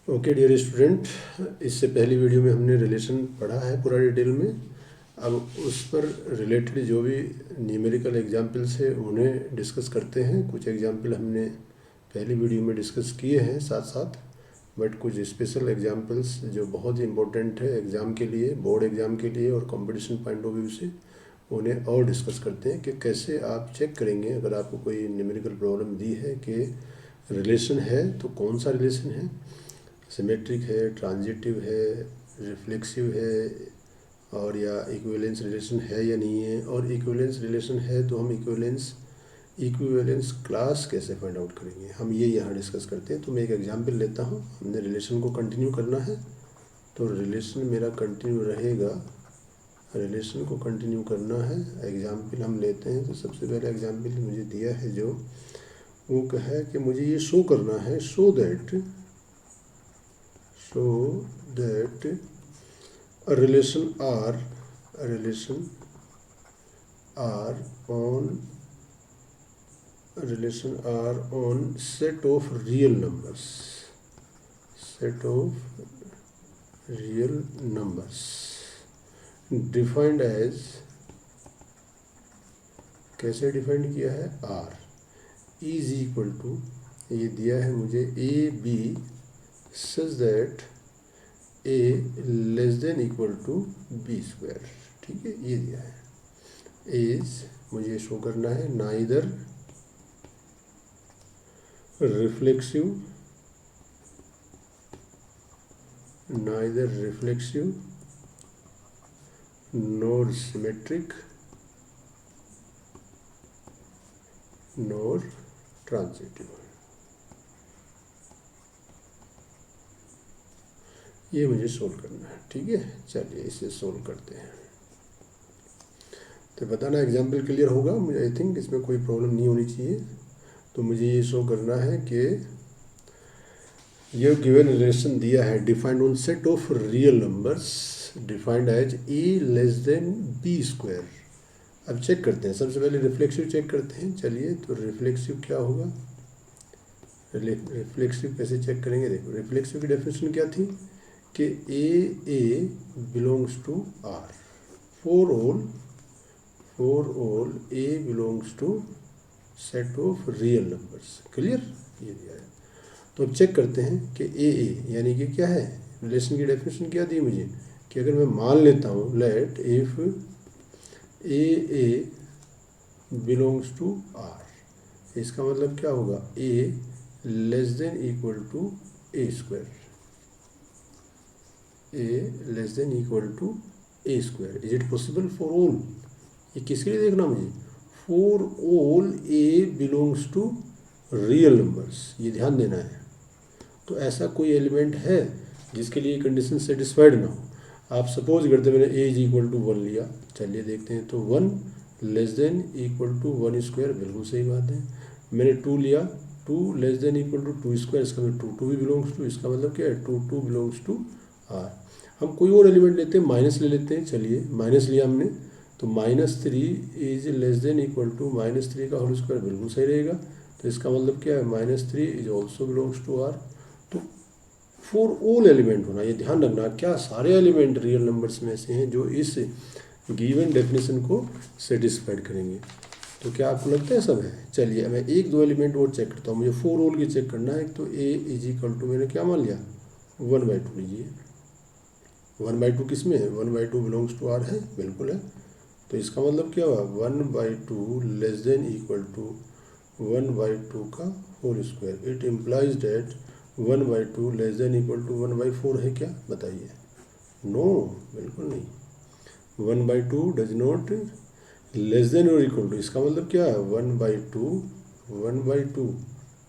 Okay dear student, इससे पहली video में हमने रिलेशन पढ़ा है पूरा डिटेल में। अब उस पर रिलेटेड जो भी न्यूमेरिकल एग्जाम्पल्स है उन्हें डिस्कस करते हैं। कुछ एग्जाम्पल हमने पहली वीडियो में डिस्कस किए हैं साथ साथ, बट कुछ स्पेशल एग्जाम्पल्स जो बहुत ही इम्पोर्टेंट है एग्ज़ाम के लिए, बोर्ड एग्ज़ाम के लिए और कंपटीशन पॉइंट ऑफ व्यू से, उन्हें और डिस्कस करते हैं कि कैसे आप चेक करेंगे अगर आपको कोई न्यूमेरिकल प्रॉब्लम दी है कि रिलेशन है तो कौन सा रिलेशन है, सिमेट्रिक है, ट्रांजिटिव है, रिफ्लेक्सिव है, और या इक्विवेलेंस रिलेशन है या नहीं है। और इक्विवेलेंस रिलेशन है तो हम इक्विवेलेंस क्लास कैसे फाइंड आउट करेंगे, हम ये यहाँ डिस्कस करते हैं। तो मैं एक एग्जांपल लेता हूँ, हमने रिलेशन को कंटिन्यू करना है तो रिलेशन मेरा कंटिन्यू रहेगा, रिलेशन को कंटिन्यू करना है। एग्जाम्पल हम लेते हैं तो सबसे पहले एग्जाम्पल मुझे दिया है जो वो है कि मुझे ये शो करना है, so that a relation R on set of real numbers defined as, कैसे डिफाइंड किया है, R इज इक्वल टू, ये दिया है मुझे a b such that a less than equal to b square. ठीक है, ये दिया है। इज मुझे शो करना है neither reflexive nor symmetric nor transitive. ये मुझे सोल्व करना है। ठीक है, चलिए इसे सोल्व करते हैं। तो बताना एग्जाम्पल क्लियर होगा मुझे, आई थिंक इसमें कोई प्रॉब्लम नहीं होनी चाहिए। तो मुझे ये शो करना है कि ये गिवन रिलेशन दिया है defined on set of real numbers defined as a less than b square. अब चेक करते हैं, सबसे पहले रिफ्लेक्सिव चेक करते हैं। चलिए, तो रिफ्लेक्सिव क्या होगा, रिफ्लेक्सिव कैसे चेक करेंगे। देखो, रिफ्लेक्सिव की डेफिनेशन क्या थी कि a belongs to R for all a belongs to set of real numbers. Clear, ये दिया है। तो अब चेक करते हैं कि ए यानी कि क्या है, रिलेशन की डेफिनेशन क्या दी मुझे कि अगर मैं मान लेता हूँ let if a belongs to R, इसका मतलब क्या होगा, a less than equal to a square, a less than equal to a square. Is it possible for all, ये किसके लिए देखना मुझे, for all a belongs to real numbers, ये ध्यान देना है। तो ऐसा कोई एलिमेंट है जिसके लिए कंडीशन सेटिस्फाइड ना हो। आप सपोज करते मैंने ए इज इक्वल टू 1 लिया, चलिए देखते हैं। तो 1 less than equal to 1 square, बिल्कुल सही बात है। मैंने 2 लिया, 2 less than equal to 2 square, इसका मतलब 2 भी बिलोंग्स टू, इसका मतलब क्या है, 2 बिलोंग्स टू आर। हम कोई और एलिमेंट लेते हैं, माइनस ले लेते हैं। चलिए, माइनस लिया हमने, तो -3 is less than equal to -3 का होल स्क्वायर, बिल्कुल सही रहेगा। तो इसका मतलब क्या है, -3 is also belongs to R. तो फॉर ऑल एलिमेंट होना, ये ध्यान रखना, क्या सारे एलिमेंट रियल नंबर्स में से हैं जो इस गिवन डेफिनेशन को सेटिस्फाइड करेंगे। तो क्या आपको लगता है सब है। चलिए, मैं एक दो एलिमेंट और चेक करता हूँ, मुझे फॉर ऑल की चेक करना है। तो ए इज इक्वल टू, मैंने क्या मान लिया, 1/2 लीजिए। 1/2 किस में है, 1/2 बिलोंग्स टू आर है, बिल्कुल है। तो इसका मतलब क्या हुआ, 1/2 लेस देन इक्वल टू 1/2 का whole square. It implies that 1/2 less than equal to 1/4 है क्या, बताइए। नो, बिल्कुल नहीं। 1/2 डज नॉट लेस देन और इक्वल टू, इसका मतलब क्या है, 1/2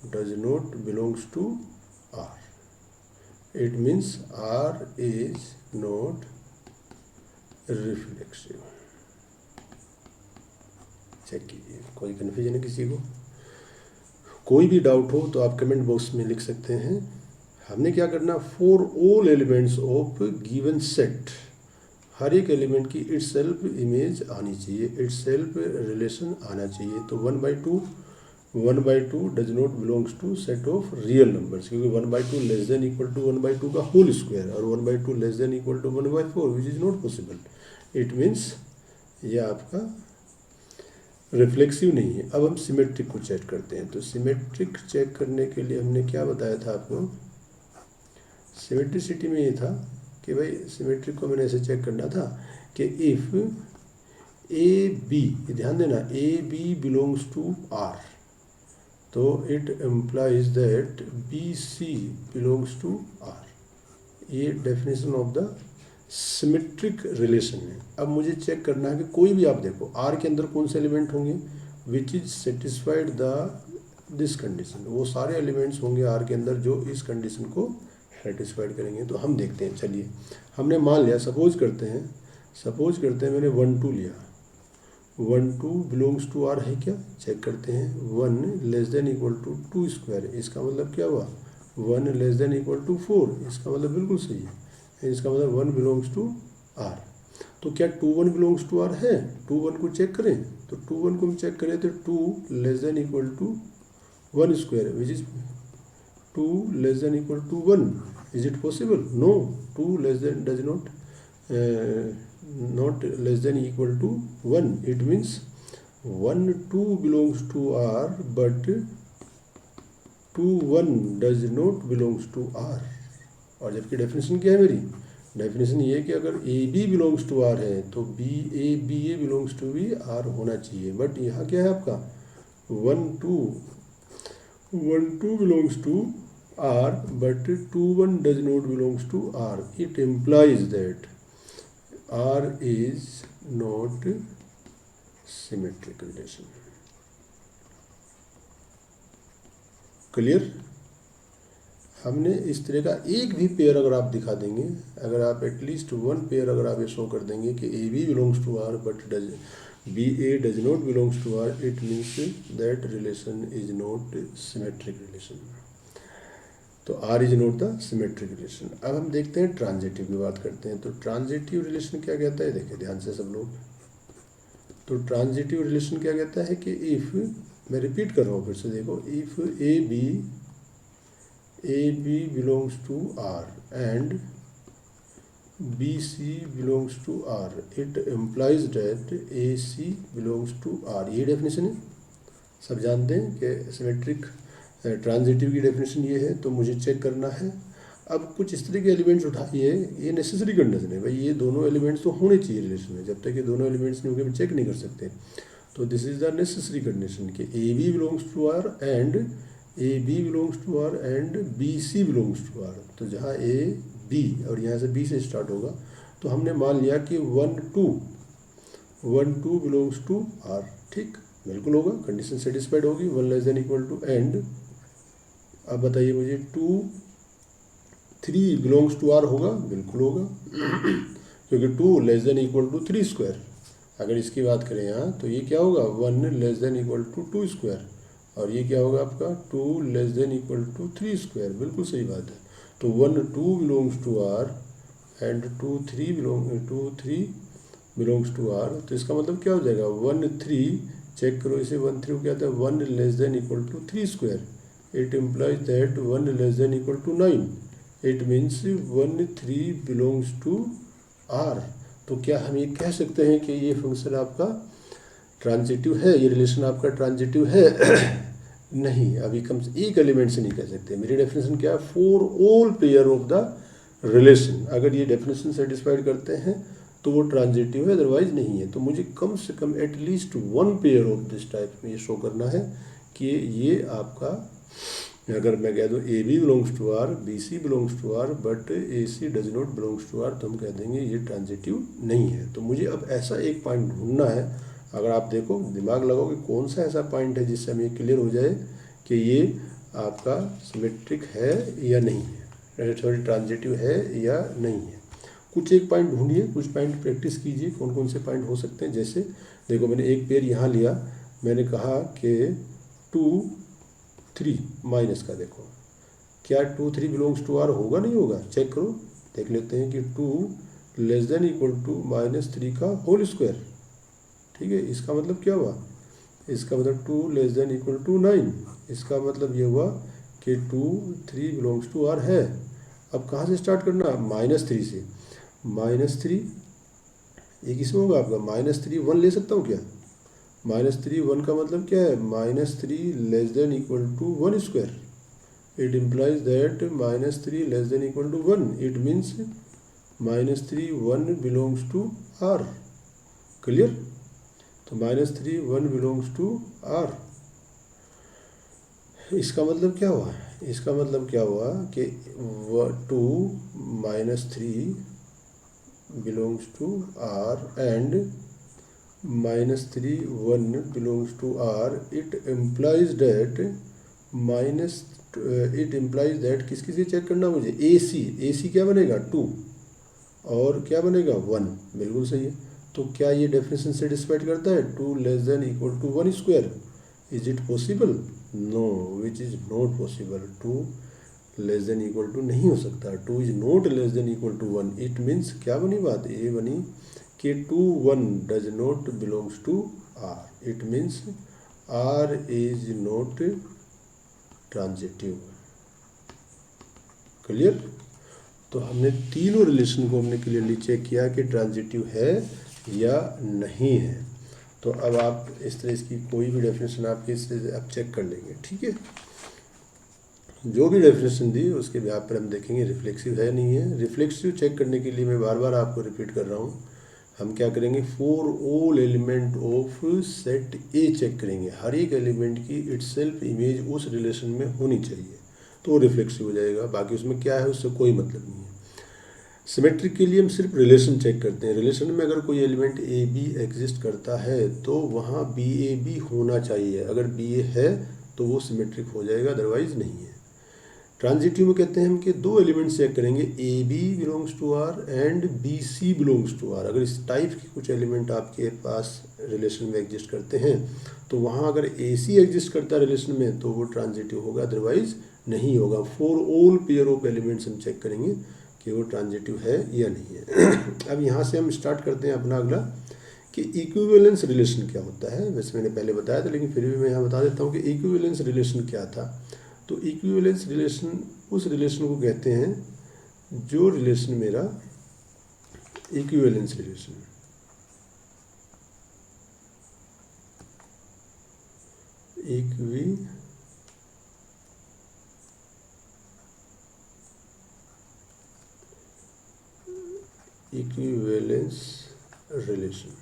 does not belongs to R. It means R is not reflexive. Check कीजिए, कोई कन्फ्यूजन है किसी को, कोई भी डाउट हो तो आप कमेंट बॉक्स में लिख सकते हैं। हमने क्या करना, for all elements of given set, हर एक एलिमेंट की इट्सेल्फ इमेज आनी चाहिए, इट्सेल्फ रिलेशन आना चाहिए। तो 1/2 1/2 does not belongs to set of real numbers, क्योंकि 1/2 लेस देन इक्वल टू 1/2 का होल स्क्वायर और 1/2 less than equal to 1/4 which is not possible. It means ये आपका रिफ्लेक्सिव नहीं है। अब हम सिमेट्रिक को चेक करते हैं। तो सिमेट्रिक चेक करने के लिए हमने क्या बताया था आपको, सिमेट्रिसिटी में ये था कि भाई सिमेट्रिक को मैंने ऐसे चेक करना था कि इफ़ ए बी, ध्यान देना, a B belongs to R, तो it implies that b C belongs to R. ये definition of the symmetric relation है। अब मुझे चेक करना है कि कोई भी आप देखो आर के अंदर कौन से एलिमेंट होंगे which is satisfied the this condition, वो सारे एलिमेंट्स होंगे आर के अंदर जो इस कंडीशन को सेटिस्फाइड करेंगे। तो हम देखते हैं, चलिए हमने मान लिया, सपोज करते हैं मैंने 1 2 लिया, 1 2 बिलोंग्स टू आर है क्या, चेक करते हैं। 1 less than equal to 2 square, इसका मतलब क्या हुआ, 1 लेस देन इक्वल टू 4, इसका मतलब बिल्कुल सही है, इसका मतलब 1 बिलोंग्स टू आर। तो क्या 2 1 बिलोंग्स टू आर है, 2 1 को चेक करें, तो 2 1 को हम चेक करें तो 2 less than equal to 1 square which is 2 less than equal to 1, is it possible, no, 2 less than does not less than equal to 1, it means 1 2 belongs to R but 2 1 does not belongs to R। और जबकि definition क्या है मेरी, definition ये है कि अगर A B belongs to R है तो बी ए बिलोंग्स टू भी आर होना चाहिए। बट यहाँ क्या है आपका 1 2 belongs to R but 2 1 does not belongs to R. It implies that R is not symmetric relation। Clear. हमने इस तरह का एक भी पेयर अगर आप दिखा देंगे, अगर आप एटलीस्ट 1 पेयर अगर आप ये शो कर देंगे कि a B belongs to R but does b a does not belongs to R, it means that relation is not symmetric relation. तो R is not the symmetric relation. अब हम देखते हैं ट्रांजिटिव की बात करते हैं। तो ट्रांजिटिव रिलेशन क्या कहता है, देखिए ध्यान से सब लोग। तो ट्रांजिटिव रिलेशन क्या कहता है कि इफ़, मैं रिपीट कर रहा हूँ फिर से, देखो, if A B belongs to R and B C belongs to R, it implies that a c belongs to R. ये डेफिनेशन है, सब जानते हैं कि सिमेट्रिक ट्रांजिटिव की डेफिनेशन ये है। तो मुझे चेक करना है, अब कुछ इस तरह के एलिमेंट्स उठाइए, ये नेसेसरी कंडीशन है भाई, ये दोनों एलिमेंट्स तो होने चाहिए रिलेशन में, जब तक ये दोनों एलिमेंट्स नहीं होंगे हम चेक नहीं कर सकते। तो this is the necessary condition कि a B belongs to R and B C belongs to R. तो जहाँ ए बी और यहाँ से बी से स्टार्ट होगा, तो हमने मान लिया कि 1 2 बिलोंग्स टू आर, ठीक, बिल्कुल होगा, कंडीशन सेटिस्फाइड होगी, 1 less than equal to and. अब बताइए मुझे 2 3 बिलोंग्स टू आर होगा, बिल्कुल होगा क्योंकि 2 less than equal to 3 square. अगर इसकी बात करें यहाँ तो ये क्या होगा, 1 less than equal to 2 square, और ये क्या होगा आपका 2 less than equal to 3 square, बिल्कुल सही बात है। तो 1 2 belongs to R and 2 3 belongs to R. तो इसका मतलब क्या हो जाएगा, 1 3, चेक करो इसे, 1 3 क्या आता है, 1 less than equal to 3 square. It implies that 1 less than equal to 9। It means 1 3 belongs to R. तो क्या हम ये कह सकते हैं कि ये फंक्शन आपका ट्रांजिटिव है, ये रिलेशन आपका ट्रांजिटिव है नहीं, अभी कम से एक एलिमेंट से नहीं कह सकते। मेरी डेफिनेशन क्या है, for all pair of the relation. अगर ये डेफिनेशन सेटिस्फाइड करते हैं तो वो ट्रांजिटिव है, अदरवाइज नहीं है। तो मुझे कम से कम at least 1 pair of this type में ये शो करना है कि ये आपका, अगर मैं कह दूँ a B belongs to R, b C belongs to R but a c does not belongs to R, तो हम कह देंगे ये ट्रांजिटिव नहीं है। तो मुझे अब ऐसा एक पॉइंट ढूंढना है, अगर आप देखो दिमाग लगाओ कि कौन सा ऐसा पॉइंट है जिससे हमें क्लियर हो जाए कि ये आपका सिमेट्रिक है या नहीं है, सॉरी ट्रांजिटिव है या नहीं है। कुछ एक पॉइंट ढूंढिए, कुछ पॉइंट प्रैक्टिस कीजिए, कौन कौन से पॉइंट हो सकते हैं। जैसे देखो मैंने एक पेयर यहाँ लिया, मैंने कहा कि 2 3 माइनस का, देखो क्या 2 3 बिलोंग्स टू आर होगा नहीं होगा, चेक करो, देख लेते हैं कि 2 लेस देन इक्वल टू -3 का होल स्क्वायर, ठीक है। इसका मतलब क्या हुआ, इसका मतलब 2 लेस देन इक्वल टू 9। इसका मतलब ये हुआ कि 2 3 बिलोंग्स टू आर है। अब कहाँ से स्टार्ट करना, -3 से। -3 ये किसमें होगा आपका, -3 1 ले सकता हूँ क्या, -3 1 का मतलब क्या है, -3 less than equal to 1 square. It implies that -3 less than equal to 1, it means -3 1 belongs to R. Clear. तो -3 1 बिलोंग्स टू आर। इसका मतलब क्या हुआ, इसका मतलब क्या हुआ कि 2 -3 belongs to R and -3 1 belongs to R. It implies that किस किसी चेक करना मुझे, ए सी क्या बनेगा 2 और क्या बनेगा 1। बिल्कुल सही है। तो क्या ये डेफिनेशन सेटिस्फाइड करता है, 2 less than equal to 1 square. Is it possible, no, which is not possible. 2 less than equal to नहीं हो सकता, 2 is not less than equal to 1। It means क्या बनी बात, ये बनी कि 2 1 does not belongs to R. It means R is not transitive. Clear. तो हमने तीनों रिलेशन को हमने क्लियरली चेक किया कि ट्रांजिटिव है या नहीं है। तो अब आप इस तरह इसकी कोई भी डेफिनेशन आपके इससे आप चेक कर लेंगे, ठीक है। जो भी डेफिनेशन दी उसके बिहार पर हम देखेंगे रिफ्लेक्सिव है नहीं है। रिफ्लेक्सिव चेक करने के लिए मैं बार बार आपको रिपीट कर रहा हूँ, हम क्या करेंगे, for all element of set A check करेंगे। हर एक एलिमेंट की इटसेल्फ इमेज उस रिलेशन में होनी चाहिए तो वो रिफ्लेक्सिव हो जाएगा। बाकी उसमें क्या है उससे कोई मतलब नहीं है। सिमेट्रिक के लिए हम सिर्फ रिलेशन चेक करते हैं। रिलेशन में अगर कोई एलिमेंट ए बी एग्जिस्ट करता है तो वहाँ बी ए बी होना चाहिए। अगर बी ए है तो वो सिमेट्रिक हो जाएगा, अदरवाइज नहीं है। ट्रांजिटिव में कहते हैं हम कि दो एलिमेंट चेक करेंगे, a B belongs to R and B C belongs to R. अगर इस टाइप के कुछ एलिमेंट आपके पास रिलेशन में एग्जिस्ट करते हैं तो वहाँ अगर ए सी एग्जिस्ट करता है रिलेशन में तो वो ट्रांजिटिव होगा, अदरवाइज नहीं होगा। For all pair of elements हम चेक करेंगे कि वो ट्रांजिटिव है या नहीं है। अब यहाँ से हम स्टार्ट करते हैं अपना अगला कि इक्विवेलेंस रिलेशन क्या होता है। वैसे मैंने पहले बताया था लेकिन फिर भी मैं यहाँ बता देता हूँ कि इक्विवेलेंस रिलेशन क्या था। तो इक्विवेलेंस रिलेशन उस रिलेशन को कहते हैं जो रिलेशन मेरा इक्विवेलेंस रिलेशन इक्विवेलेंस रिलेशन।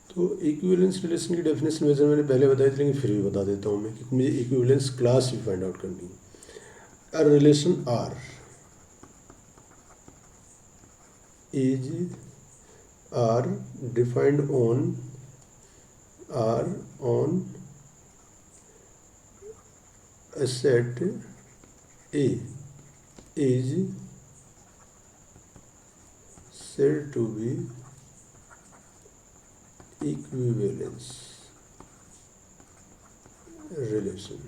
तो इक्विवेलेंस रिलेशन की डेफिनेशन वैसे मैंने पहले बताई थी लेकिन फिर भी बता देता हूँ मैं, क्योंकि मुझे इक्विवेलेंस क्लास भी फाइंड आउट करनी है। A relation R is R defined on a set A is said to be equivalence relation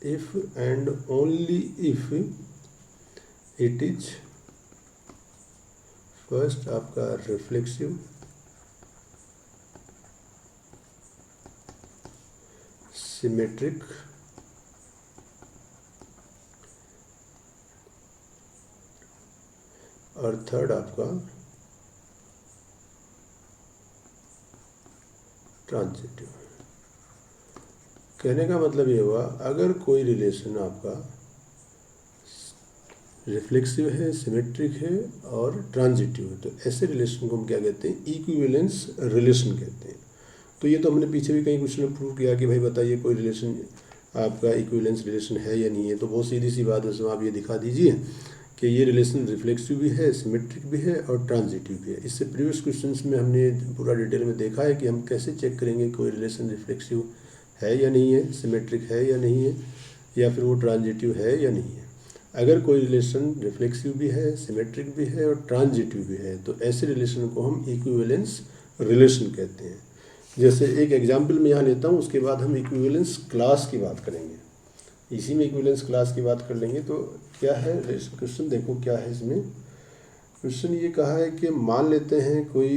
if and only if it is first आपका रिफ्लेक्सिव, सिमेट्रिक और थर्ड आपका ट्रांजिटिव। कहने का मतलब ये हुआ अगर कोई रिलेशन आपका रिफ्लेक्सिव है, सिमेट्रिक है और ट्रांजिटिव है तो ऐसे रिलेशन को हम क्या कहते हैं, इक्विवेलेंस रिलेशन कहते हैं। तो ये तो हमने पीछे भी कई क्वेश्चन में प्रूव किया कि भाई बताइए कोई रिलेशन आपका इक्विवेलेंस रिलेशन है या नहीं है। तो बहुत सीधी सी बात है, उसमें आप ये दिखा दीजिए कि ये रिलेशन रिफ्लेक्सिव भी है, सिमेट्रिक भी है और ट्रांजिटिव भी है। इससे प्रीवियस क्वेश्चंस में हमने पूरा डिटेल में देखा है कि हम कैसे चेक करेंगे कोई रिलेशन रिफ्लेक्सिव है या नहीं है, सिमेट्रिक है या नहीं है, या फिर वो ट्रांजिटिव है या नहीं है। अगर कोई रिलेशन रिफ्लेक्सिव भी है, सिमेट्रिक भी है और ट्रांजिटिव भी है तो ऐसे रिलेशन को हम इक्विवेलेंस रिलेशन कहते हैं। जैसे एक एग्जाम्पल मैं यहाँ लेता हूँ, उसके बाद हम इक्विवेलेंस क्लास की बात करेंगे। इसी में इक्विवेलेंस क्लास की बात कर लेंगे। तो क्या है क्वेश्चन, देखो क्या है इसमें क्वेश्चन ये कहा है कि मान लेते हैं कोई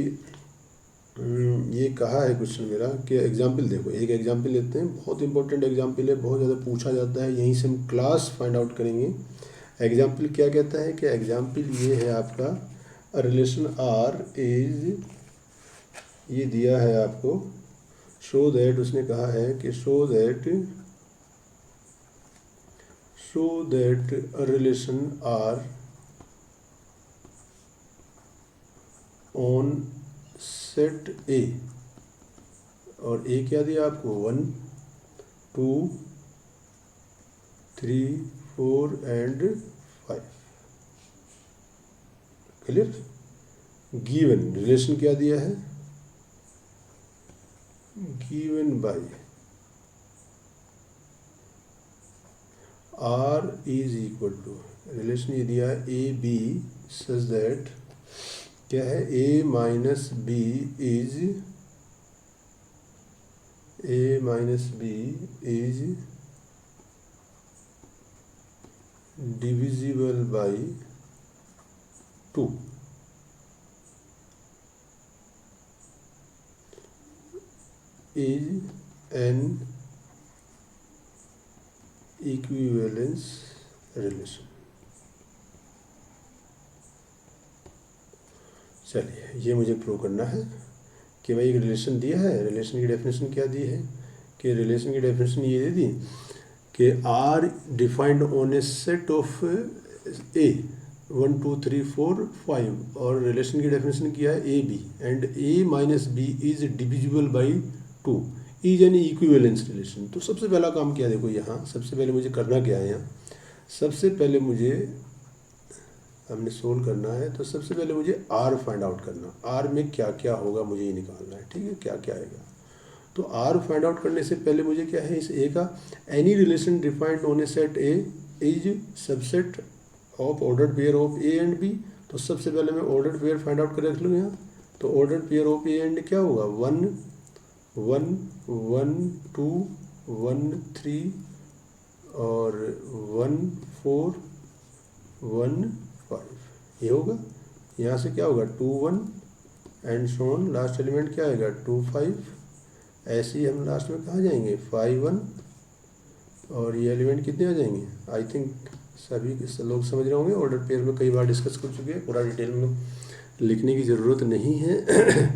ये कहा है क्वेश्चन मेरा कि एग्जाम्पल देखो, एक एग्जाम्पल लेते हैं, बहुत इंपॉर्टेंट एग्जाम्पल है, बहुत ज़्यादा पूछा जाता है, यहीं से हम क्लास फाइंड आउट करेंगे। एग्जाम्पल क्या कहता है कि एग्जाम्पल ये है आपका रिलेशन आर इज, ये दिया है आपको, शो दैट, उसने कहा है कि show that relation R on set A, और ए क्या दिया आपको 1 2 3 4 एंड 5। क्लियर? गिवन रिलेशन क्या दिया है, given by R is equal to, relation ये दिया है ए बी सच दैट क्या है, a minus B is divisible by 2। Is an equivalence relation. चलिए ये मुझे प्रूव करना है कि भाई एक रिलेशन दिया है, रिलेशन की डेफिनेशन क्या दी है, कि रिलेशन की डेफिनेशन ये दे दी कि R defined on a set of A 1 2 3 4 5, और रिलेशन की डेफिनेशन किया है a b, and a minus B is divisible by 2, is an equivalence relation. तो सबसे पहला काम क्या है, देखो यहाँ सबसे पहले मुझे करना क्या है, यहाँ सबसे पहले मुझे हमने सोल्व करना है, तो सबसे पहले मुझे आर फाइंड आउट करना, आर में क्या क्या होगा मुझे ये निकालना है, ठीक है, क्या क्या आएगा। तो आर फाइंड आउट करने से पहले मुझे क्या है, इस ए का any relation defined on a set A is subset of ordered pair of A and B. तो सबसे पहले मैं ऑर्डर्ड पेयर फाइंड आउट कर रख लूँ यहाँ, तो ordered pair of A and क्या होगा 1 1 1 2 1 3 और 1 4 1 5, ये होगा। यहाँ से क्या होगा 2 1 and so on, last element क्या आएगा 2 5, ऐसे ही हम लास्ट में कहाँ जाएंगे 5 1, और ये एलिमेंट कितने आ जाएंगे, आई थिंक सभी लोग समझ रहे होंगे, ऑर्डर पेयर में कई बार डिस्कस कर चुके हैं, पूरा डिटेल में लिखने की ज़रूरत नहीं है।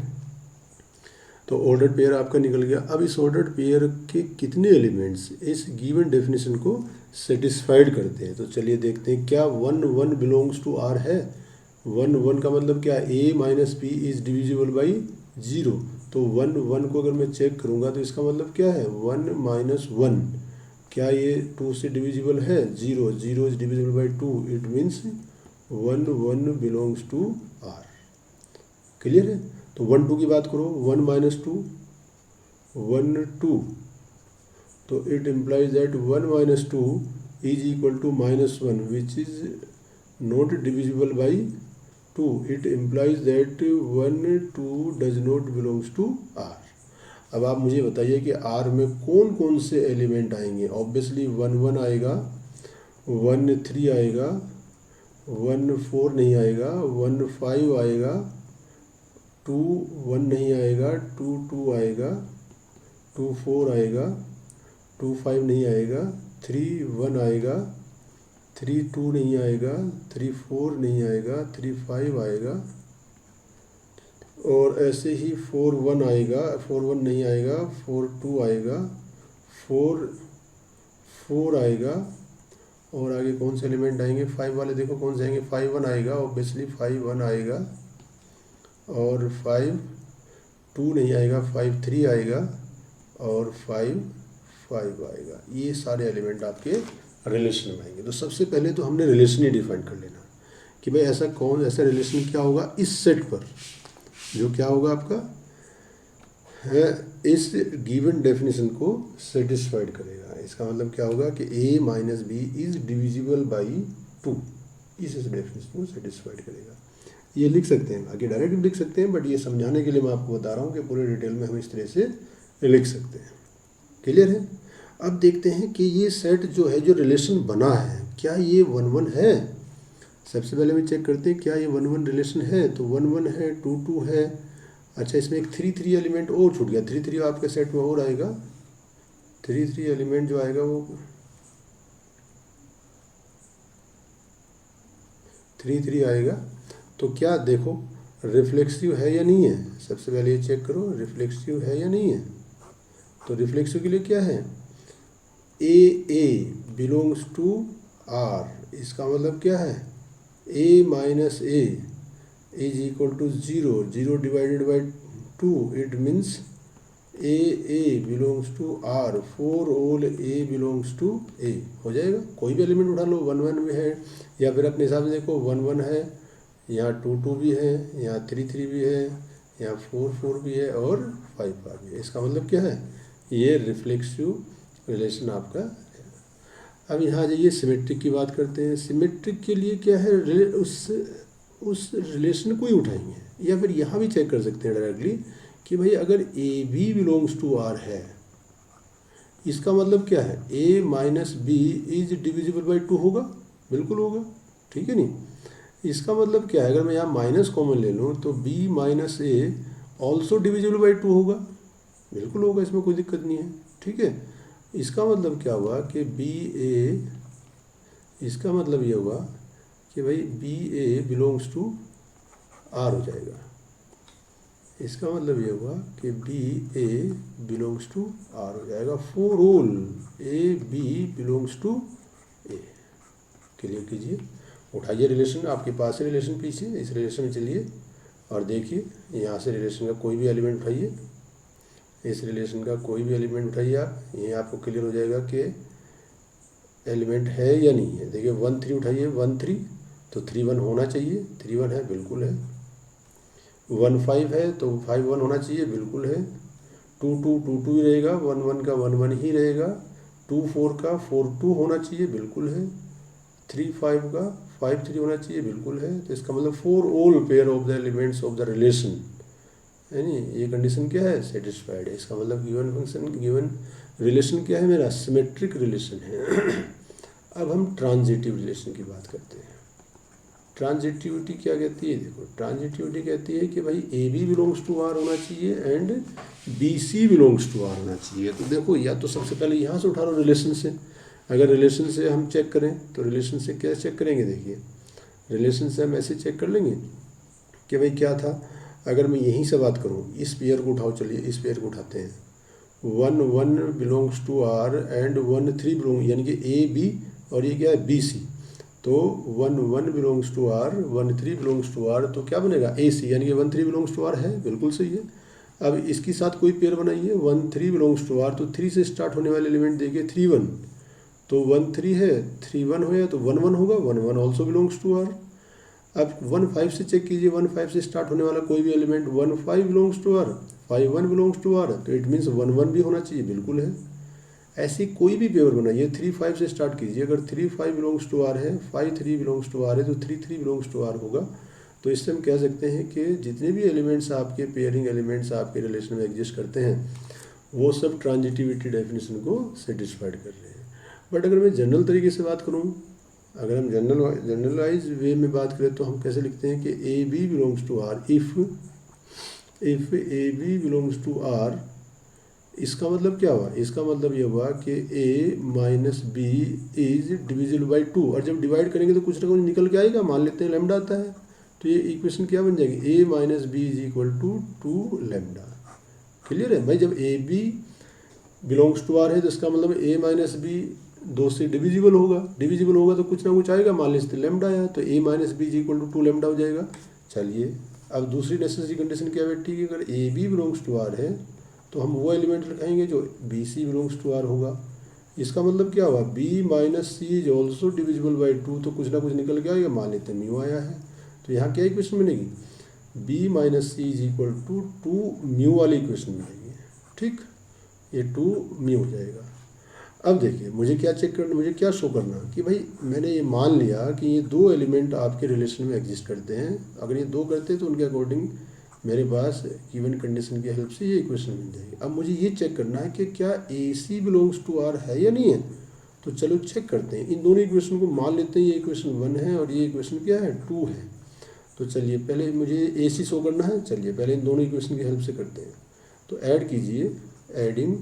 तो ऑर्डर पेयर आपका निकल गया। अब इस ऑर्डर पेयर के कितने एलिमेंट्स इस गिवन डेफिनेशन को सेटिस्फाइड करते हैं, तो चलिए देखते हैं। क्या 1 1 बिलोंग्स टू आर है, 1 1 का मतलब क्या, a minus B is divisible by 0, तो 1 1 को अगर मैं चेक करूँगा तो इसका मतलब क्या है 1 माइनस 1, क्या ये 2 से डिविजिबल है, 0 0 is divisible by 2, it means 1 1 belongs to R. Clear है? तो 1 2 की बात करो, 1 माइनस 2 1 2, तो it implies that 1 minus 2 is equal to minus 1 which is not divisible by 2, it implies that 1 2 does not belongs to R. अब आप मुझे बताइए कि आर में कौन कौन से एलिमेंट आएंगे। ऑब्वियसली 1 1 आएगा, 1 3 आएगा, 1 4 नहीं आएगा, 1 5 आएगा, 2 1 नहीं आएगा, 2 2 आएगा, 2 4 आएगा, 2 5 नहीं आएगा, 3 1 आएगा, 3 2 नहीं आएगा, 3 4 नहीं आएगा, 3 5 आएगा, और ऐसे ही 4 1 आएगा, 4 1 नहीं आएगा, 4 2 आएगा, 4 4 आएगा, और आगे कौन से एलिमेंट आएंगे 5 वाले, देखो कौन से आएंगे, 5 1 आएगा, ऑब्वियसली 5 1 आएगा, और 5 2 नहीं आएगा, 5 3 आएगा, और 5 5 आएगा। ये सारे एलिमेंट आपके रिलेशन में आएंगे। तो सबसे पहले तो हमने रिलेशन ही डिफाइन कर लेना कि भाई ऐसा रिलेशन क्या होगा इस सेट पर, जो क्या होगा आपका है इस गिवन डेफिनेशन को सेटिस्फाइड करेगा। इसका मतलब क्या होगा कि a minus B is divisible by 2, इस डेफिनेशन को सेटिस्फाइड करेगा। ये लिख सकते हैं, आगे डायरेक्ट भी लिख सकते हैं, बट ये समझाने के लिए मैं आपको बता रहा हूँ कि पूरे डिटेल में हम इस तरह से लिख सकते हैं। क्लियर है? अब देखते हैं कि ये सेट जो है, जो रिलेशन बना है, क्या ये 1 1 है। सबसे पहले हम चेक करते हैं क्या ये 1 1 रिलेशन है, तो 1 1 है, 2 2 है। अच्छा, इसमें एक 3 3 एलिमेंट और छूट गया, 3 3 आपके सेट में और आएगा, 3 3 एलिमेंट जो आएगा वो 3 3 आएगा। तो क्या देखो रिफ्लेक्सिव है या नहीं है, सबसे पहले ये चेक करो रिफ्लेक्सिव है या नहीं है। तो रिफ्लेक्सिव के लिए क्या है, ए बिलोंग्स टू आर, इसका मतलब क्या है a minus A is equal to 0, 0 divided by 2, it means A belongs to R, for all a belongs to a हो जाएगा। कोई भी एलिमेंट उठा लो, 1 1 भी है, या फिर अपने हिसाब से देखो 1 1 है, यहाँ 2 2 भी है, यहाँ 3 3 भी है, यहाँ 4 4 भी है और 5 5 भी है। इसका मतलब क्या है, ये रिफ्लेक्सिव रिलेशन आपका है। अब यहाँ जाइए सिमेट्रिक की बात करते हैं। सिमेट्रिक के लिए क्या है, उस रिलेशन को ही उठाएंगे, या फिर यहाँ भी चेक कर सकते हैं डायरेक्टली कि भाई अगर A B belongs to R है, इसका मतलब क्या है a minus B is divisible by 2 होगा, बिल्कुल होगा, ठीक है नहीं। इसका मतलब क्या है, अगर मैं यहाँ माइनस कॉमन ले लूँ तो b minus a also divisible by 2 होगा, बिल्कुल होगा, इसमें कोई दिक्कत नहीं है, ठीक है। इसका मतलब क्या हुआ कि बी ए, इसका मतलब ये हुआ कि भाई B A belongs to R हो जाएगा। इसका मतलब ये हुआ कि B A belongs to R हो जाएगा, for all A B belongs to A. Clear कीजिए, उठाइए रिलेशन, आपके पास है रिलेशन पीछे, इस रिलेशन में चलिए और देखिए, यहाँ से रिलेशन का कोई भी एलिमेंट उठाइए, इस रिलेशन का कोई भी एलिमेंट उठाइए आप, ये आपको क्लियर हो जाएगा कि एलिमेंट है या नहीं है। देखिए 1 3 उठाइए, 1 3, तो 3 1 होना चाहिए, 3 1 है, बिल्कुल है। 1 5 है तो 5 1 होना चाहिए, बिल्कुल है। 2 2 2 2 ही रहेगा, 1 1 का 1 1 ही रहेगा। 2 4 का 4 2 होना चाहिए, बिल्कुल है। 3 5 का 5 3 होना चाहिए, बिल्कुल है। तो इसका मतलब for all pair of the elements of the relation, यानी ये कंडीशन क्या है, सेटिस्फाइड है। इसका मतलब गिवन फंक्शन, गिवन रिलेशन क्या है मेरा, सिमेट्रिक रिलेशन है। अब हम ट्रांजिटिव रिलेशन की बात करते हैं। ट्रांजिटिविटी क्या कहती है, देखो ट्रांजिटिविटी कहती है कि भाई A B belongs to R होना चाहिए and B C belongs to R होना चाहिए। तो देखो या तो सबसे पहले यहाँ से उठा लो रिलेशन से, अगर रिलेशन से हम चेक करें तो रिलेशन से क्या चेक करेंगे, देखिए रिलेशन से हम ऐसे चेक कर लेंगे कि भाई क्या था। अगर मैं यहीं से बात करूं, इस पेयर को उठाओ, चलिए इस पेयर को उठाते हैं। 1 1 belongs to R and 1 3 belong, यानी कि ए बी और ये क्या है बी सी। तो 1 1 belongs to R, 1 3 belongs to R, तो क्या बनेगा ए सी, यानी कि 1 3 बिलोंग्स टू आर है, बिल्कुल सही है। अब इसके साथ कोई पेयर बनाइए, 1 3 बिलोंग्स टू आर, तो 3 से स्टार्ट होने वाले एलिमेंट देखिए 3 1, तो 1 3 है, 3 1 हो, तो 1 1 होगा, 1 1 ऑल्सो बिलोंग्स टू आर। अब 1 5 से चेक कीजिए, 1 5 से स्टार्ट होने वाला कोई भी element, 1 5 belongs to R, 5 1 belongs to R, तो इट मीन्स 1 1 भी होना चाहिए, बिल्कुल है। ऐसी कोई भी पेयर बनाइए, 3 5 से स्टार्ट कीजिए, अगर 3 5 बिलोंग्स टू आर है, 5 3 बिलोंग्स टू आर है, तो 3 3 बिलोंग्स टू आर होगा। तो इससे हम कह सकते हैं कि जितने भी एलिमेंट्स आपके पेयरिंग एलिमेंट्स आपके रिलेशन में एग्जिस्ट करते हैं वो सब ट्रांजिटिविटी डेफिनेशन को सेटिस्फाइड कर रहे हैं। बट अगर मैं जनरल तरीके से बात करूँ, अगर हम जनरलाइज वे में बात करें तो हम कैसे लिखते हैं कि a B belongs to R, if A B belongs to R, इसका मतलब क्या हुआ, इसका मतलब ये हुआ कि a minus B is divisible by 2, और जब डिवाइड करेंगे तो कुछ ना कुछ निकल के आएगा, मान लेते हैं लैम्डा आता है, तो ये इक्वेशन क्या बन जाएगी, a minus B is equal to 2 lambda. Clear है भाई, जब a B belongs to R है तो इसका मतलब ए माइनस बी 2 से डिविजिबल होगा तो कुछ ना कुछ आएगा, मान लीजिए लैम्डा आया, तो a minus B is equal to 2 lambda हो जाएगा। चलिए अब दूसरी नेसेसरी कंडीशन क्या बैठी है, अगर A B belongs to R है तो हम वो एलिमेंट लिखाएंगे जो B C belongs to R होगा। इसका मतलब क्या हुआ, B minus C is also divisible by 2, तो कुछ ना कुछ निकल के आएगा, मान लेते हैं म्यू आया है, तो यहाँ क्या इक्वेशन बनेगी, B minus C is equal to 2 mu वाली इक्वेशन बनेगी, ठीक, ये 2 म्यू हो जाएगा। अब देखिए मुझे क्या चेक करना, मुझे क्या शो करना कि भाई मैंने ये मान लिया कि ये 2 एलिमेंट आपके रिलेशन में एग्जिस्ट करते हैं, अगर ये 2 करते हैं तो उनके अकॉर्डिंग मेरे पास गिवन कंडीशन की हेल्प से ये इक्वेशन मिल जाएगी। अब मुझे ये चेक करना है कि क्या ए सी बिलोंग्स टू आर है या नहीं है। तो चलो चेक करते हैं, इन दोनों इक्वेशन को मान लेते हैं, ये इक्वेशन 1 है और ये इक्वेशन क्या है 2 है। तो चलिए पहले मुझे ए सी शो करना है, चलिए पहले इन दोनों इक्वेशन की हेल्प से करते हैं। तो ऐड कीजिए, एडिंग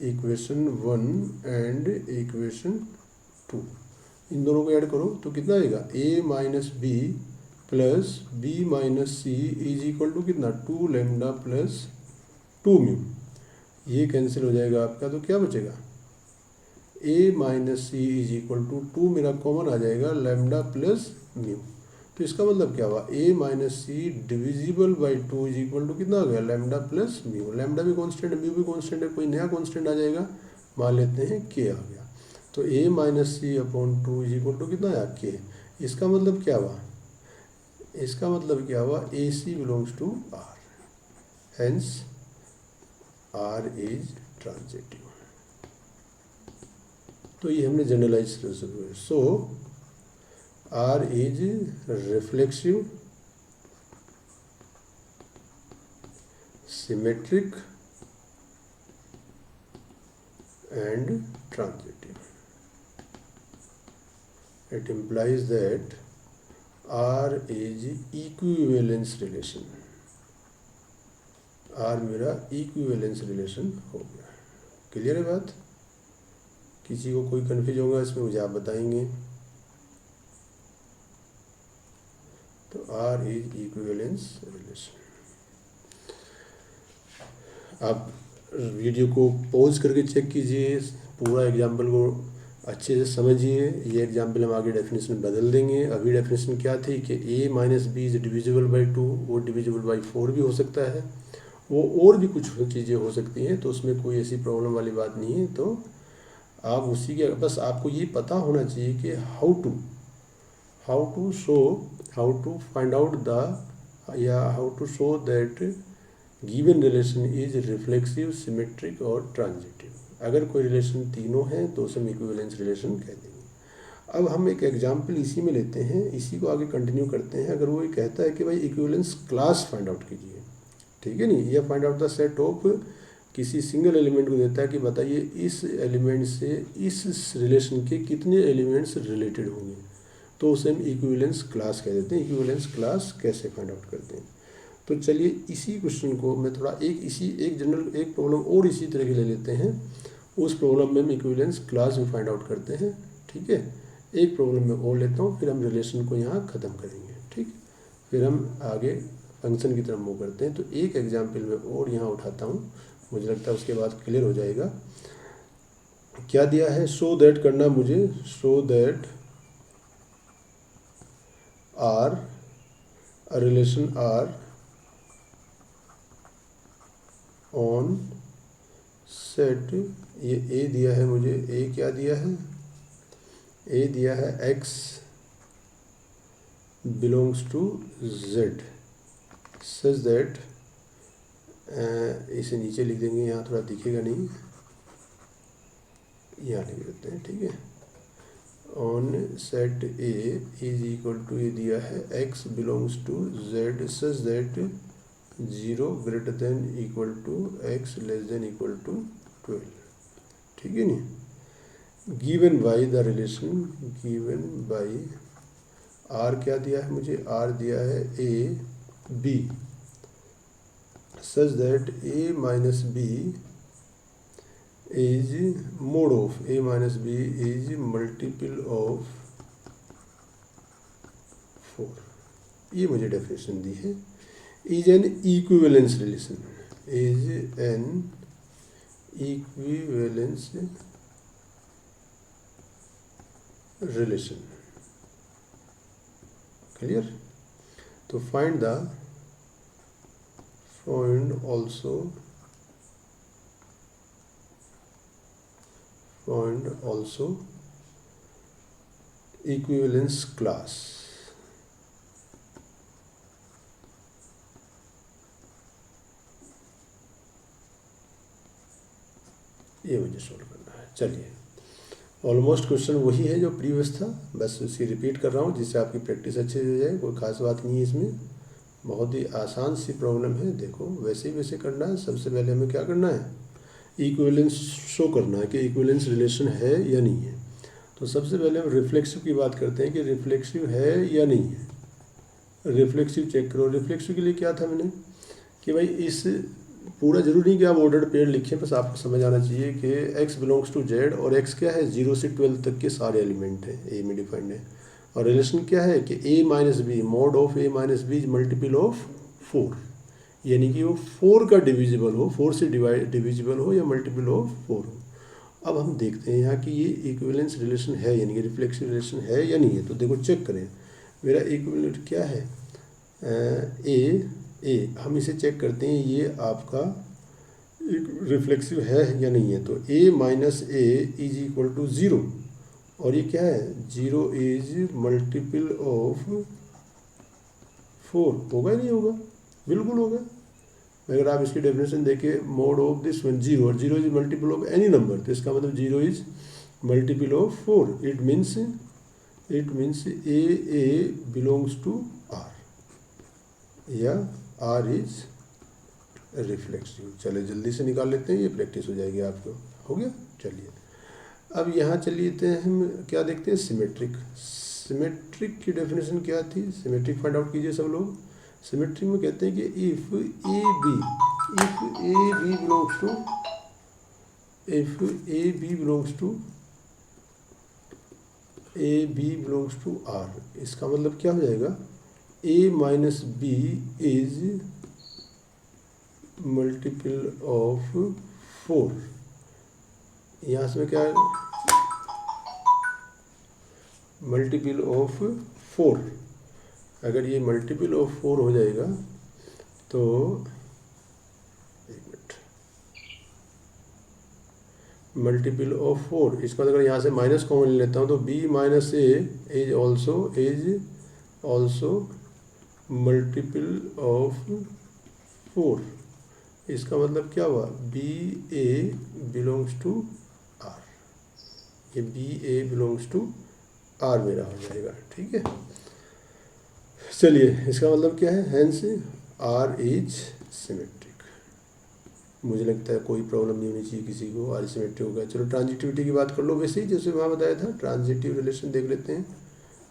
इक्वेशन 1 एंड इक्वेशन 2, इन दोनों को ऐड करो तो कितना आएगा, a minus B plus B minus C is equal to कितना 2 लैम्डा प्लस 2 म्यू। ये कैंसिल हो जाएगा आपका, तो क्या बचेगा, a minus C is equal to 2 मेरा कॉमन आ जाएगा लैम्डा प्लस म्यू। तो इसका मतलब क्या हुआ, a minus c divisible by 2 is equal to कितना आ गया, लैम्डा प्लस म्यू। लैम्डा भी कॉन्स्टेंट है, म्यू भी कॉन्स्टेंट है, कोई नया कॉन्स्टेंट आ जाएगा, मान लेते हैं के आ गया। तो a minus c upon 2 is equal to कितना आया, के। इसका मतलब क्या हुआ, इसका मतलब क्या हुआ, a c belongs to R, hence R is transitive. तो ये हमने जनरलाइज कर सकते हैं। So R is reflexive, symmetric and transitive. It implies that R is equivalence relation, R मेरा इक्विवेलेंस रिलेशन हो गया। क्लियर है बात, किसी को कोई कन्फ्यूज होगा इसमें मुझे आप बताएंगे। तो R इज इक्विवेलेंस रिलेशन। आप वीडियो को पॉज करके चेक कीजिए, पूरा एग्जाम्पल को अच्छे से समझिए। ये एग्जाम्पल हम आगे डेफिनेशन बदल देंगे। अभी डेफिनेशन क्या थी कि a minus B is divisible by 2, वो डिविजिबल बाई 4 भी हो सकता है, वो और भी कुछ चीज़ें हो सकती हैं, तो उसमें कोई ऐसी प्रॉब्लम वाली बात नहीं है। तो आप उसी के, बस आपको ये पता होना चाहिए कि how to find out the, या how to show that given relation is reflexive, symmetric और ट्रांजिटिव। अगर कोई रिलेशन तीनों हैं तो उसे हम इक्विवेलेंस रिलेशन कह देंगे। अब हम एक एग्जाम्पल इसी में लेते हैं, इसी को आगे कंटिन्यू करते हैं। अगर वो ये कहता है कि भाई इक्विवेलेंस क्लास फाइंड आउट कीजिए, ठीक है नहीं, या find out the set of, किसी सिंगल एलिमेंट को देता है कि बताइए इस एलिमेंट से इस रिलेशन के कितने एलिमेंट्स रिलेटेड होंगे, तो उसे हम इक्विवेलेंस क्लास कह देते हैं। इक्विवेलेंस क्लास कैसे फाइंड आउट करते हैं, तो चलिए इसी क्वेश्चन को मैं थोड़ा एक जनरल एक प्रॉब्लम और इसी तरह की ले लेते हैं। उस प्रॉब्लम में हम इक्विवेलेंस क्लास भी फाइंड आउट करते हैं, ठीक है। एक प्रॉब्लम में और लेता हूँ, फिर हम रिलेशन को यहाँ ख़त्म करेंगे, ठीक। फिर हम आगे फंक्शन की तरफ मूव करते हैं। तो एक एग्जाम्पल में और यहाँ उठाता हूँ, मुझे लगता है उसके बाद क्लियर हो जाएगा। क्या दिया है, शो दैट करना मुझे, show that R, relation R on set, ये ए दिया है मुझे, ए क्या दिया है, ए दिया है x belongs to z such that, इसे नीचे लिख देंगे, यहाँ थोड़ा दिखेगा नहीं, यहाँ लिख देते हैं, ठीक है। On set A is equal to, ये दिया है x belongs to z such that 0 greater than equal to x less than equal to 12, ठीक है नहीं। Given by the relation, given by r क्या दिया है मुझे, r दिया है a b such that a minus B is mod of, a minus B is multiple of 4। ये मुझे डेफिनेशन दी है। Is an equivalence relation, is an equivalence relation, clear. तो फाइंड also equivalence class। ये मुझे solve करना है। चलिए ऑलमोस्ट क्वेश्चन वही है जो प्रीवियस था, बस उसी रिपीट कर रहा हूँ जिससे आपकी प्रैक्टिस अच्छे से हो जाए। कोई खास बात नहीं है इसमें, बहुत ही आसान सी प्रॉब्लम है। देखो वैसे ही वैसे करना है। सबसे पहले हमें क्या करना है, इक्विवेलेंस शो करना है कि इक्विवेलेंस रिलेशन है या नहीं है। तो सबसे पहले हम रिफ्लेक्सिव की बात करते हैं कि रिफ्लेक्सिव है या नहीं है। रिफ्लेक्सिव चेक करो। रिफ्लेक्सिव के लिए क्या था मैंने कि भाई इस पूरा जरूरी नहीं कि आप ऑर्डर्ड पेयर लिखें, बस आपको समझ आना चाहिए कि x बिलोंग्स टू z और x क्या है 0 से 12 तक के सारे एलिमेंट हैं, ए में डिफाइंड है। और रिलेशन क्या है कि a minus B mod of a minus B is multiple of 4, यानी कि वो 4 का डिविजिबल हो, 4 से डिविजिबल हो या मल्टीपल ऑफ 4 हो। अब हम देखते हैं यहाँ कि ये इक्विवेलेंस रिलेशन है यानी कि रिफ्लेक्सिव रिलेशन है या नहीं है। तो देखो चेक करें, मेरा इक्विवेलेंट क्या है ए, हम इसे चेक करते हैं ये आपका रिफ्लेक्सिव है या नहीं है। तो a minus A is equal to 0, और ये क्या है 0 इज मल्टीपल ऑफ 4, होगा या नहीं होगा? बिल्कुल होगा। अगर आप इसकी डेफिनेशन देखें, मोड ऑफ दिस वन 0 और 0 is multiple of any number, तो इसका मतलब 0 is multiple of 4। It means A belongs to R या आर इज रिफ्लेक्सिव। चलिए जल्दी से निकाल लेते हैं, ये प्रैक्टिस हो जाएगी आपको। हो गया? चलिए अब यहाँ चलिए हम क्या देखते हैं, सिमेट्रिक। सिमेट्रिक की डेफिनेशन क्या थी? सिमेट्रिक फाइंड आउट कीजिए सब लोग। सिमेट्रिक में कहते हैं कि if A B belongs to R, इसका मतलब क्या हो जाएगा a minus B is multiple of 4। यहाँ से क्या है मल्टीपल ऑफ 4। अगर ये मल्टीपल ऑफ 4 हो जाएगा तो एक मिनट, मल्टीपल ऑफ 4, इसका अगर यहाँ से माइनस कॉमन ले लेता हूँ तो b माइनस ए इज ऑल्सो मल्टीपल ऑफ 4। इसका मतलब क्या हुआ b A belongs to R, ये b A belongs to R मेरा हो जाएगा। ठीक है, चलिए इसका मतलब क्या है, हेंस आर इज सिमेट्रिक। मुझे लगता है कोई प्रॉब्लम नहीं होनी चाहिए किसी को, आर सिमेट्रिक होगा। चलो ट्रांजिटिविटी की बात कर लो, वैसे ही जैसे वहाँ बताया था ट्रांजिटिव रिलेशन देख लेते हैं।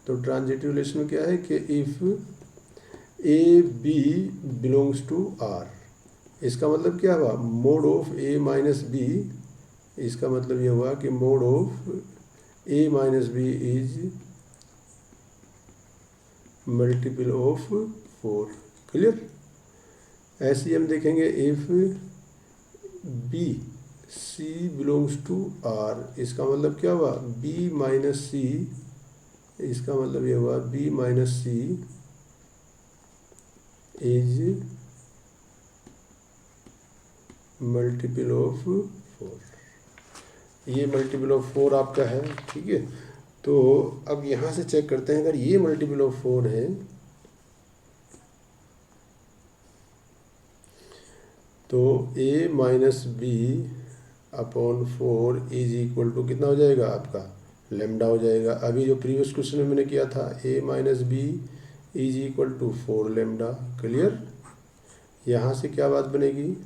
तो ट्रांजिटिव रिलेशन में क्या है कि if A B belongs to R, इसका मतलब क्या हुआ mod of A minus B, इसका मतलब ये हुआ कि mod of A minus B is multiple of 4। Clear? ऐसे ही हम देखेंगे if B C belongs to R, इसका मतलब क्या हुआ बी माइनस सी, इसका मतलब ये हुआ B minus C is multiple of 4। ये मल्टीपल ऑफ 4 आपका है। ठीक है, तो अब यहाँ से चेक करते हैं, अगर ये मल्टीपल ऑफ 4 है तो a minus B upon 4 is equal to कितना हो जाएगा आपका लेमडा हो जाएगा। अभी जो प्रीवियस क्वेश्चन में मैंने किया था a minus B is equal to 4 lambda. Clear? यहाँ से क्या बात बनेगी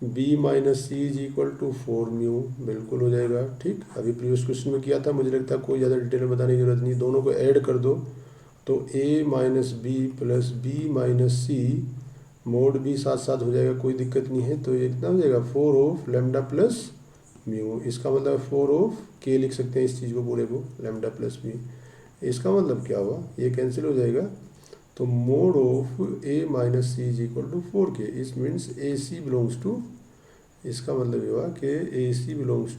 b minus C is equal to 4 mu, बिल्कुल हो जाएगा। ठीक, अभी प्रीवियस क्वेश्चन में किया था, मुझे लगता है कोई ज़्यादा डिटेल में बताने की जरूरत नहीं, दोनों को ऐड कर दो तो a minus B plus B minus C mod भी साथ साथ हो जाएगा, कोई दिक्कत नहीं है। तो ये कितना हो जाएगा 4 ऑफ लेमडा प्लस म्यू, इसका मतलब 4 ऑफ के लिख सकते हैं इस चीज़ को पूरे को, लेमडा प्लस म्यू। इसका मतलब क्या हुआ, ये कैंसिल हो जाएगा, तो mod of A minus C is equal to 4 k. इस means a c belongs to, इसका मतलब ये हुआ कि a c belongs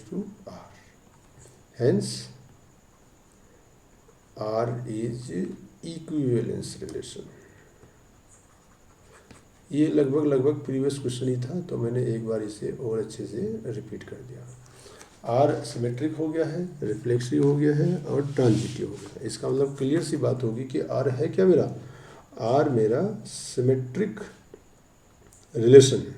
to R, hence R is equivalence relation. ये लगभग प्रीवियस क्वेश्चन ही था, तो मैंने एक बार इसे और अच्छे से रिपीट कर दिया। आर सिमेट्रिक हो गया है, रिफ्लेक्सिव हो गया है और ट्रांजिटिव हो गया है। इसका मतलब क्लियर सी बात होगी कि आर है क्या मेरा, आर मेरा सिमेट्रिक रिलेशन है।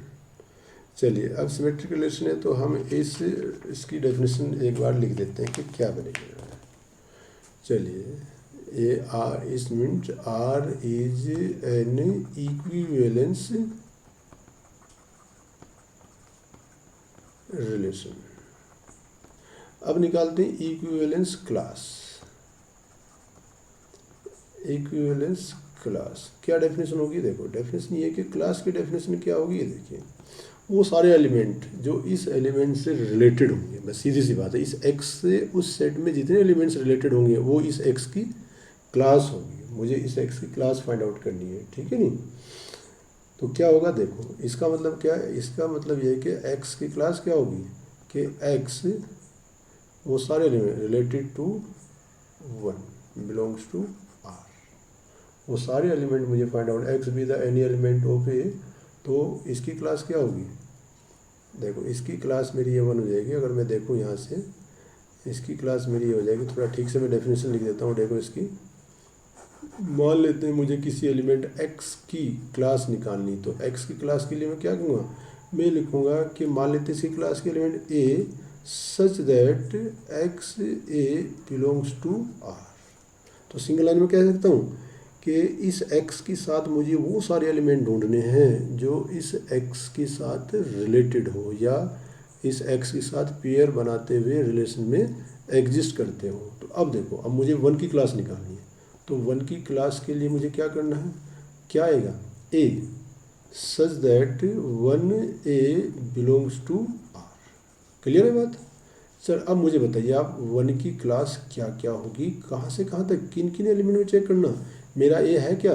चलिए अब सिमेट्रिक रिलेशन है तो हम इसकी डेफिनेशन एक बार लिख देते हैं कि क्या बनेगा। चलिए ये आर इस means R is an equivalence relation. अब निकालते हैं इक्विवेलेंस क्लास। इक्विवेलेंस क्लास क्या डेफिनेशन होगी? देखो डेफिनेशन ये है कि क्लास की डेफिनेशन क्या होगी, ये देखिए वो सारे एलिमेंट जो इस एलिमेंट से रिलेटेड होंगे, बस सीधी सी बात है, इस एक्स से उस सेट में जितने एलिमेंट्स रिलेटेड होंगे वो इस एक्स की क्लास होगी। मुझे इस एक्स की क्लास फाइंड आउट करनी है, ठीक है नहीं? तो क्या होगा, देखो इसका मतलब क्या है, इसका मतलब ये है कि एक्स की क्लास क्या होगी कि एक्स वो सारे element related to 1 belongs to R, वो सारे एलिमेंट मुझे find out, x be the any element of a, तो इसकी क्लास क्या होगी? देखो इसकी क्लास मेरी ये 1 हो जाएगी। अगर मैं देखूँ यहाँ से इसकी क्लास मेरी ये हो जाएगी, थोड़ा ठीक से मैं डेफिनेशन लिख देता हूँ। देखो इसकी, मान लेते हैं मुझे किसी एलिमेंट x की क्लास निकालनी, तो x की क्लास के लिए मैं क्या करूँगा, मैं लिखूँगा कि मान लेते हैं इसकी क्लास के element a such that x a belongs to r। तो सिंगल लाइन में कह सकता हूँ कि इस x के साथ मुझे वो सारे एलिमेंट ढूंढने हैं जो इस x के साथ रिलेटेड हो या इस x के साथ पेयर बनाते हुए रिलेशन में एग्जिस्ट करते हो। तो अब देखो, अब मुझे 1 की क्लास निकालनी है, तो 1 की क्लास के लिए मुझे क्या करना है, क्या आएगा, a such that 1a belongs to r। Clear है बात? सर अब मुझे बताइए आप 1 की क्लास क्या क्या होगी, कहाँ से कहाँ तक, किन किन एलिमेंट में चेक करना। मेरा a है क्या,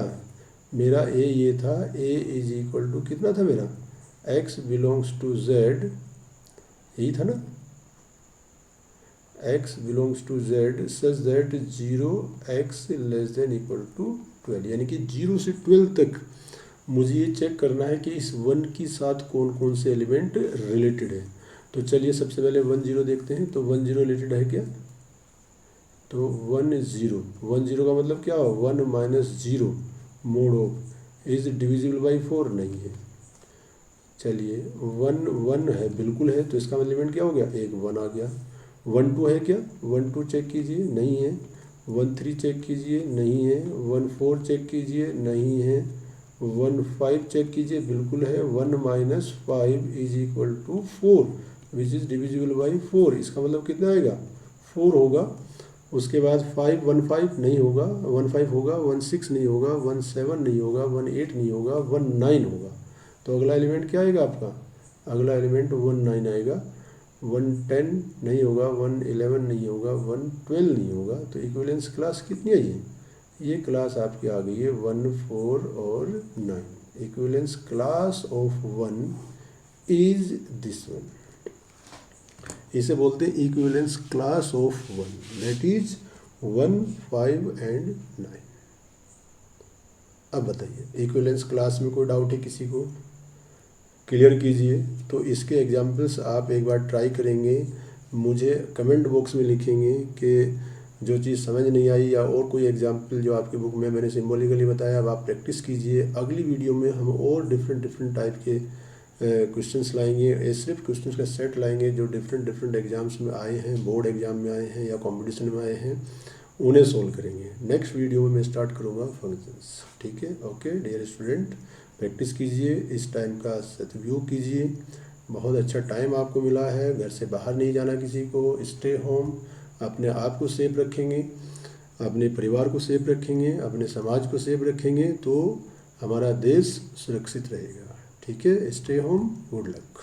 मेरा a ये था, a इज इक्वल टू कितना था मेरा, x बिलोंग्स टू z, यही था ना, x belongs to z such that 0x less than equal to 12, यानी कि 0 से 12 तक मुझे ये चेक करना है कि इस 1 के साथ कौन कौन से एलिमेंट रिलेटेड है। तो चलिए सबसे पहले 1 0 देखते हैं। तो 1 0 रिलेटेड है क्या, तो 1 0, 1 0 का मतलब क्या हो, 1 minus 0 mode of is divisible by 4, नहीं है। चलिए 1 1 है, बिल्कुल है, तो इसका एलिमेंट क्या हो गया, एक 1 आ गया। 1 2 है क्या, 1 2 चेक कीजिए, नहीं है। 1 3 चेक कीजिए, नहीं है। 1 4 चेक कीजिए, नहीं है। 1 5 चेक कीजिए, बिल्कुल है। 1 minus 5 is equal to 4 which is divisible by 4, इसका मतलब कितना आएगा, 4 होगा। उसके बाद 5 1 5 नहीं होगा, 1 5 होगा, 1 6 नहीं होगा, 1 7 नहीं होगा, 1 8 नहीं होगा, 1 9 होगा। तो अगला एलिमेंट क्या आएगा आपका, अगला एलिमेंट 1 9 आएगा। 1 10 नहीं होगा, 1 11 नहीं होगा, 1 12 नहीं होगा। तो इक्विवेलेंस क्लास कितनी आई है, ये क्लास आपकी आ गई है 1 4 और 9। Equivalence class of 1 is this one, इसे बोलते हैं equivalence class of 1, that is 1 5 and 9। अब बताइए इक्विवेलेंस क्लास में कोई डाउट है किसी को, क्लियर कीजिए। तो इसके एग्जाम्पल्स आप एक बार ट्राई करेंगे, मुझे कमेंट बॉक्स में लिखेंगे कि जो चीज़ समझ नहीं आई या और कोई एग्जाम्पल जो आपकी बुक में मैंने सिम्बॉलिकली बताया, अब आप प्रैक्टिस कीजिए। अगली वीडियो में हम और डिफरेंट टाइप के क्वेश्चंस लाएंगे, ये सिर्फ क्वेश्चंस का सेट लाएंगे जो डिफरेंट एग्जाम्स में आए हैं, बोर्ड एग्जाम में आए हैं या कंपटीशन में आए हैं, उन्हें सोल्व करेंगे। नेक्स्ट वीडियो में मैं स्टार्ट करूँगा फंक्शंस, ठीक है। ओके डियर स्टूडेंट, प्रैक्टिस कीजिए, इस टाइम का सदुपयोग कीजिए। बहुत अच्छा टाइम आपको मिला है, घर से बाहर नहीं जाना किसी को, स्टे होम, अपने आप को सेफ रखेंगे, अपने परिवार को सेफ रखेंगे, अपने समाज को सेफ रखेंगे तो हमारा देश सुरक्षित रहेगा, ठीक है। Stay home, good luck.